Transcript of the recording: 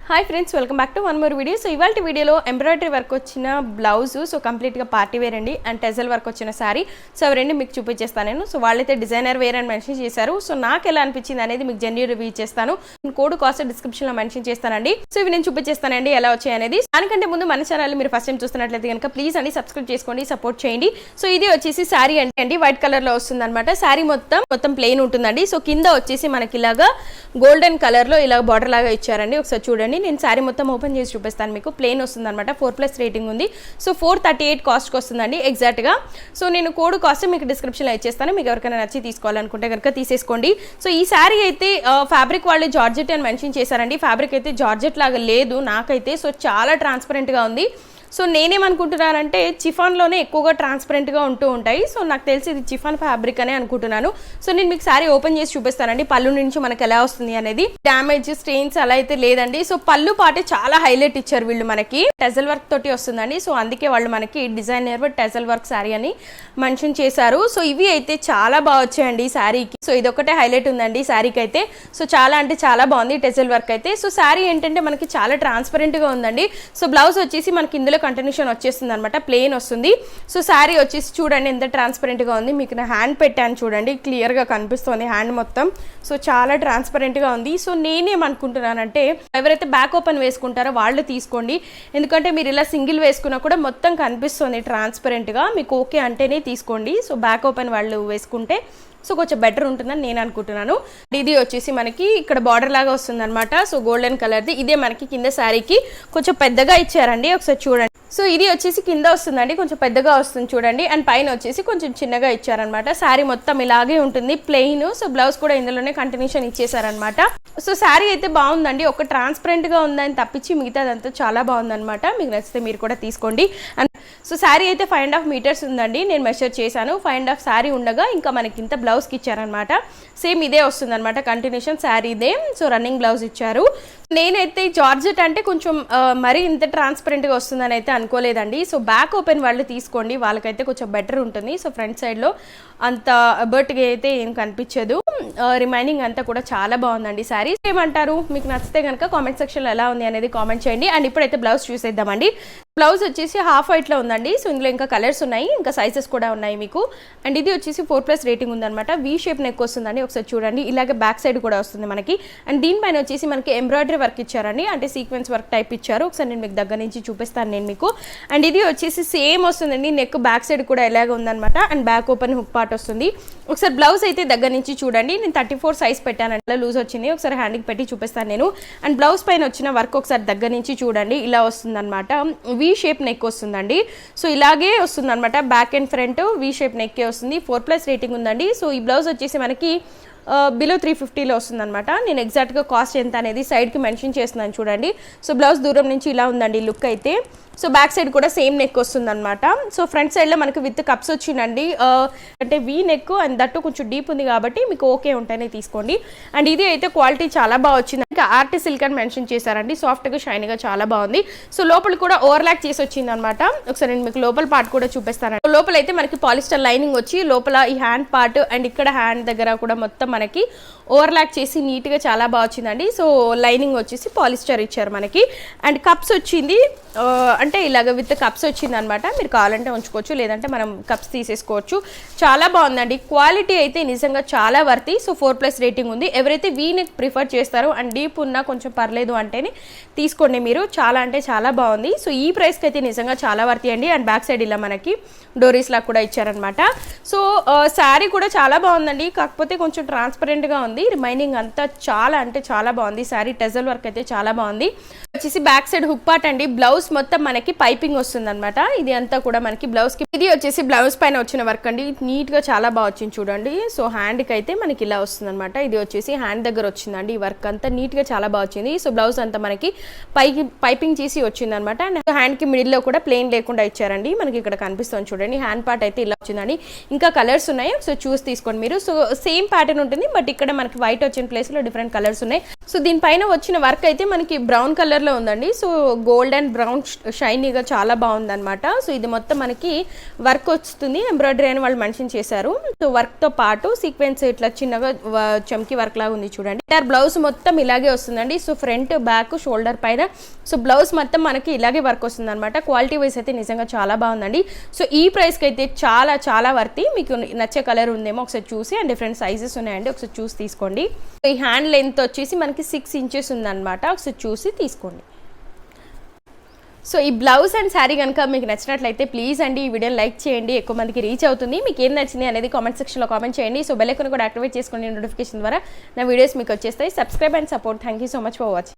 Hi friends, welcome back to one more video. So ఇవాళ వీడియోలో embroidery work వచ్చిన blouse, so కంప్లీట్గా party wear అండి, అండ్ టెజల్ వర్క్ వచ్చిన శారీ. సో అవి రెండు మీకు చూపించేస్తాను నేను. సో వాళ్ళైతే డిజైనర్ వేర్ అని మెన్షన్ చేశారు. సో నాకు ఎలా అనిపించింది అనేది మీకు జెన్యూన్ రివ్యూ చేస్తాను. కోడ్ కాస్ట్ డిస్క్రిప్షన్లో మెన్షన్ చేస్తానండి. సో ఇవి నేను చూపించేస్తానండి ఎలా వచ్చాయి అనేది. దానికంటే ముందు మన ఛానల్ మీరు ఫస్ట్ టైం చూస్తున్నట్లయితే కనుక ప్లీజ్ అండి సబ్స్క్రైబ్ చేసుకోండి, సపోర్ట్ చేయండి. సో ఇది వచ్చేసి శారీ అండి వైట్ కలర్లో వస్తుంది అనమాట. శారీ మొత్తం ప్లెయిన్ ఉంటుందండి. సో కింద వచ్చేసి మనకి ఇలాగా గోల్డెన్ కలర్లో ఇలా బార్డర్ లాగా ఇచ్చారండి. ఒకసారి చూడండి, నేను శారీ మొత్తం ఓపెన్ చేసి చూపిస్తాను. మీకు ప్లెయిన్ వస్తుంది అనమాట. 4+ రేటింగ్ ఉంది. సో 438 కాస్ట్కి వస్తుందండి ఎగ్జాక్ట్గా. సో నేను కోడ్ కాస్ట్ మీకు డిస్క్రిప్షన్లో ఇచ్చేస్తాను. మీకు ఎవరికైనా నచ్చి తీసుకోవాలనుకుంటే కనుక తీసేసుకోండి. సో ఈ శారీ అయితే ఫ్యాబ్రిక్ వాళ్ళు జార్జెట్ అని మెన్షన్ చేశారండి. ఫ్యాబ్రిక్ అయితే జార్జెట్ లాగా లేదు నాకైతే. సో చాలా ట్రాన్స్పరెంట్గా ఉంది. సో నేనేమనుకుంటున్నానంటే చిఫాన్లోనే ఎక్కువగా ట్రాన్స్పరెంట్గా ఉంటూ ఉంటాయి. సో నాకు తెలిసి ఇది చిఫాన్ ఫ్యాబ్రిక్ అనే అనుకుంటున్నాను. సో నేను మీకు శారీ ఓపెన్ చేసి చూపిస్తానండి పళ్ళు నుంచి మనకు ఎలా వస్తుంది అనేది. డ్యామేజ్ స్టెయిన్స్ అలా అయితే లేదండి. సో పళ్ళు పాటే చాలా హైలైట్ ఇచ్చారు వీళ్ళు. మనకి టెజల్ వర్క్ తోటి వస్తుందండి. సో అందుకే వాళ్ళు మనకి డిజైనర్ టెజల్ వర్క్ శారీ అని మెన్షన్ చేశారు. సో ఇవి అయితే చాలా బాగా వచ్చాయండి శారీకి. సో ఇదొకటే హైలైట్ ఉందండి శారీకి అయితే. సో చాలా అంటే చాలా బాగుంది టెజల్ వర్క్ అయితే. సో శారీ ఏంటంటే మనకి చాలా ట్రాన్స్పరెంట్గా ఉందండి. సో బ్లౌజ్ వచ్చేసి మనకి ఇందులో కంటిన్యూషన్ వచ్చేస్తుంది అనమాట, ప్లెయిన్ వస్తుంది. సో శారీ వచ్చేసి చూడండి ఎంత ట్రాన్స్పరెంట్గా ఉంది. మీకు నా హ్యాండ్ పెట్టాను చూడండి, క్లియర్గా కనిపిస్తుంది హ్యాండ్ మొత్తం. సో చాలా ట్రాన్స్పరెంట్గా ఉంది. సో నేనేమనుకుంటున్నానంటే ఎవరైతే బ్యాక్ ఓపెన్ వేసుకుంటారో వాళ్ళు తీసుకోండి. ఎందుకంటే మీరు ఇలా సింగిల్ వేసుకున్నా కూడా మొత్తం కనిపిస్తుంది ట్రాన్స్పరెంట్గా. మీకు ఓకే అంటేనే తీసుకోండి. సో బ్యాక్ ఓపెన్ వాళ్ళు వేసుకుంటే సో కొంచెం బెటర్ ఉంటుందని నేను అనుకుంటున్నాను. ఇది వచ్చేసి మనకి ఇక్కడ బార్డర్ లాగా వస్తుంది అనమాట. సో గోల్డెన్ కలర్ది. ఇదే మనకి కింద శారీకి కొంచెం పెద్దగా ఇచ్చారండి, ఒకసారి చూడండి. సో ఇది వచ్చేసి కింద వస్తుందండి, కొంచెం పెద్దగా వస్తుంది చూడండి. అండ్ పైన వచ్చేసి కొంచెం చిన్నగా ఇచ్చారనమాట. శారీ మొత్తం ఇలాగే ఉంటుంది ప్లెయిన్. సో బ్లౌజ్ కూడా ఇందులోనే కంటిన్యూషన్ ఇచ్చేసారనమాట. సో శారీ అయితే బాగుందండి. ఒక ట్రాన్స్పరెంట్గా ఉందని తప్పించి మిగతాదంతా చాలా బాగుందనమాట. మీకు నచ్చితే మీరు కూడా తీసుకోండి. అండ్ సో శారీ అయితే 5.5 మీటర్స్ ఉందండి. నేను మెషర్ చేశాను. 5.5 శారీ ఉండగా ఇంకా మనకి ఇంత బ్లౌజ్కి ఇచ్చారనమాట. సేమ్ ఇదే వస్తుంది అనమాట కంటిన్యూషన్ శారీ ఇదే. సో రన్నింగ్ బ్లౌజ్ ఇచ్చారు. నేనైతే జార్జెట్ అంటే కొంచెం మరీ ఇంత ట్రాన్స్పరెంట్గా వస్తుందని అయితే అనుకోలేదండి. సో బ్యాక్ ఓపెన్ వాళ్ళు తీసుకోండి, వాళ్ళకైతే కొంచెం బెటర్ ఉంటుంది. సో ఫ్రంట్ సైడ్లో అంత అబర్ట్గా అయితే ఏం కనిపించదు. రిమైనింగ్ అంతా కూడా చాలా బాగుందండి శారీ. ఏమంటారు, మీకు నచ్చితే కనుక కామెంట్ సెక్షన్లో ఎలా ఉంది అనేది కామెంట్ చేయండి. అండ్ ఇప్పుడైతే బ్లౌజ్ చూసేద్దామండి. బ్లౌజ్ వచ్చేసి హాఫ్ వైట్లో ఉందండి. సో ఇందులో ఇంకా కలర్స్ ఉన్నాయి, ఇంకా సైజెస్ కూడా ఉన్నాయి మీకు. అండ్ ఇది వచ్చేసి 4+ రేటింగ్ ఉందన్నమాట. వీ షేప్ నెక్ వస్తుందండి, ఒకసారి చూడండి. ఇలాగే బ్యాక్ సైడ్ కూడా వస్తుంది మనకి. అండ్ దీనిపైన వచ్చేసి మనకి ఎంబ్రాయిడరీ వర్క్ ఇచ్చారండి, అంటే సీక్వెన్స్ వర్క్ టైప్ ఇచ్చారు. ఒకసారి నేను మీకు దగ్గర నుంచి చూపిస్తాను నేను మీకు. అండ్ ఇది వచ్చేసి సేమ్ వస్తుందండి, నెక్ బ్యాక్ సైడ్ కూడా ఇలాగే ఉందన్నమాట. And back open hook part వస్తుంది. ఒకసారి బ్లౌజ్ అయితే దగ్గర నుంచి చూడండి. నేను 34 సైజ్ పెట్టాను, అలా లూజ్ వచ్చింది. ఒకసారి హ్యాండ్కి పెట్టి చూపిస్తాను నేను. అండ్ బ్లౌజ్ పైన వచ్చిన వర్క్ ఒకసారి దగ్గర నుంచి చూడండి, ఇలా వస్తుందన్నమాట. వీ షేప్ నెక్ వస్తుందండి. సో ఇలాగే వస్తుంది అనమాట, back and front V shape నెక్కే వస్తుంది. 4+ రేటింగ్ ఉందండి. సో ఈ బ్లౌజ్ వచ్చేసి మనకి బిలో 350లో వస్తుంది అనమాట. నేను ఎగ్జాక్ట్గా కాస్ట్ ఎంత అనేది సైడ్కి మెన్షన్ చేస్తున్నాను చూడండి. సో బ్లౌజ్ దూరం నుంచి ఇలా ఉందండి లుక్ అయితే. సో బ్యాక్ సైడ్ కూడా సేమ్ నెక్ వస్తుంది అనమాట. సో ఫ్రంట్ సైడ్లో మనకి విత్ కప్స్ వచ్చిందండి, అంటే వీ నెక్ అండ్ దట్టు కొంచెం డీప్ ఉంది కాబట్టి మీకు ఓకే ఉంటేనే తీసుకోండి. అండ్ ఇది అయితే క్వాలిటీ చాలా బాగా వచ్చింది. ఇంకా ఆర్టి సిల్క్ అని మెన్షన్ చేశారండి, సాఫ్ట్గా షైన్గా చాలా బాగుంది. సో లోపల కూడా ఓవర్లాక్ చేసి వచ్చింది అనమాట. ఒకసారి నేను మీకు లోపల పార్ట్ కూడా చూపిస్తాను. లోపల అయితే మనకి పాలిస్టర్ లైనింగ్ వచ్చి లోపల ఈ హ్యాండ్ పార్ట్ అండ్ ఇక్కడ హ్యాండ్ దగ్గర కూడా మొత్తం మనకి ఓవర్లాక్ చేసి నీట్గా చాలా బాగా వచ్చిందండి. సో లైనింగ్ వచ్చేసి పాలిస్టర్ ఇచ్చారు మనకి. అండ్ కప్స్ వచ్చింది, అంటే ఇలాగ విత్ కప్స్ వచ్చింది అనమాట. మీరు కావాలంటే ఉంచుకోవచ్చు, లేదంటే మనం కప్స్ తీసేసుకోవచ్చు. చాలా బాగుందండి. క్వాలిటీ అయితే నిజంగా చాలా వర్తి. సో 4+ రేటింగ్ ఉంది. ఎవరైతే వీ నెక్ ప్రిఫర్ చేస్తారో అండ్ డీప్ ఉన్నా కొంచెం పర్లేదు అంటేనే తీసుకోండి మీరు. చాలా అంటే చాలా బాగుంది. సో ఈ ప్రైస్కి అయితే నిజంగా చాలా వర్తి అండి. అండ్ బ్యాక్ సైడ్ ఇలా మనకి డోరీస్ లాగా కూడా ఇచ్చారనమాట. సో శారీ కూడా చాలా బాగుందండి, కాకపోతే కొంచెం ట్రాన్స్పరెంట్గా ఉంది. రిమైనింగ్ అంతా చాలా అంటే చాలా బాగుంది. శారీ టెజల్ వర్క్ అయితే చాలా బాగుంది. వచ్చేసి బ్యాక్ సైడ్ హుక్ పార్ట్ అండి. బ్లౌజ్ మొత్తం మనకి పైపింగ్ వస్తుంది అనమాట. ఇది అంతా కూడా మనకి బ్లౌజ్ కి. ఇది వచ్చేసి బ్లౌజ్ పైన వచ్చిన వర్క్ అండి, నీట్ గా చాలా బాగా వచ్చింది చూడండి. సో హ్యాండ్ కి అయితే మనకి ఇలా వస్తుంది అనమాట. ఇది వచ్చేసి హ్యాండ్ దగ్గర వచ్చిందండి. ఈ వర్క్ అంతా నీట్ గా చాలా బాగా వచ్చింది. సో బ్లౌజ్ అంతా మనకి పైపింగ్ చేసి వచ్చింది అనమాట. అండ్ హ్యాండ్ కి మిడిల్ లో కూడా ప్లెయిన్ లేకుండా ఇచ్చారండి. మనకి ఇక్కడ కనిపిస్తుంది చూడండి. హ్యాండ్ పార్ట్ అయితే ఇలా వచ్చిందండి. ఇంకా కలర్స్ ఉన్నాయి, సో చూసి తీసుకోండి మీరు. సో సేమ్ ప్యాటర్న్ ఉంటుంది, బట్ ఇక్కడ మనకి వైట్ వచ్చిన ప్లేస్ లో డిఫరెంట్ కలర్స్ ఉన్నాయి. సో దీనిపైన వచ్చిన వర్క్ అయితే మనకి బ్రౌన్ కలర్లో ఉందండి. సో గోల్డ్ అండ్ బ్రౌన్ షైనీగా చాలా బాగుందన్నమాట. సో ఇది మొత్తం మనకి వర్క్ వస్తుంది, ఎంబ్రాయిడరీ అని వాళ్ళు మెన్షన్ చేశారు. సో వర్క్తో పాటు సీక్వెన్స్ ఇట్లా చిన్నగా చమ్కీ వర్క్ లాగా ఉంది చూడండి. బ్లౌజ్ మొత్తం ఇలాగే వస్తుందండి. సో ఫ్రంట్ బ్యాక్ షోల్డర్ పైన సో బ్లౌజ్ మొత్తం మనకి ఇలాగే వర్క్ వస్తుంది అనమాట. క్వాలిటీ వైజ్ అయితే నిజంగా చాలా బాగుందండి. సో ఈ ప్రైస్కి అయితే చాలా చాలా వర్తి. మీకు నచ్చే కలర్ ఉందేమో ఒకసారి చూసి, అండ్ డిఫరెంట్ సైజెస్ ఉన్నాయండి, ఒకసారి చూసి తీసుకోండి. ఈ హ్యాండ్ లెంత్ వచ్చేసి మనకి 6 ఇంచెస్ ఉందన్నమాట. ఒకసారి చూసి తీసుకోండి. సో ఈ బ్లౌజ్ అండ్ శారీ కనుక మీకు నచ్చినట్లయితే ప్లీజ్ అండి ఈ వీడియోని లైక్ చేయండి, ఎక్కువ మందికి రీచ్ అవుతుంది. మీకు ఏం నచ్చింది అనేది కామెంట్ సెక్షన్లో కామెంట్ చేయండి. సో బెల్ ఐకాన్ కూడా యాక్టివేట్ చేసుకోండి, నోటిఫికేషన్ ద్వారా నా వీడియోస్ మీకు వచ్చేస్తాయి. Subscribe and support. Thank you so much for watching.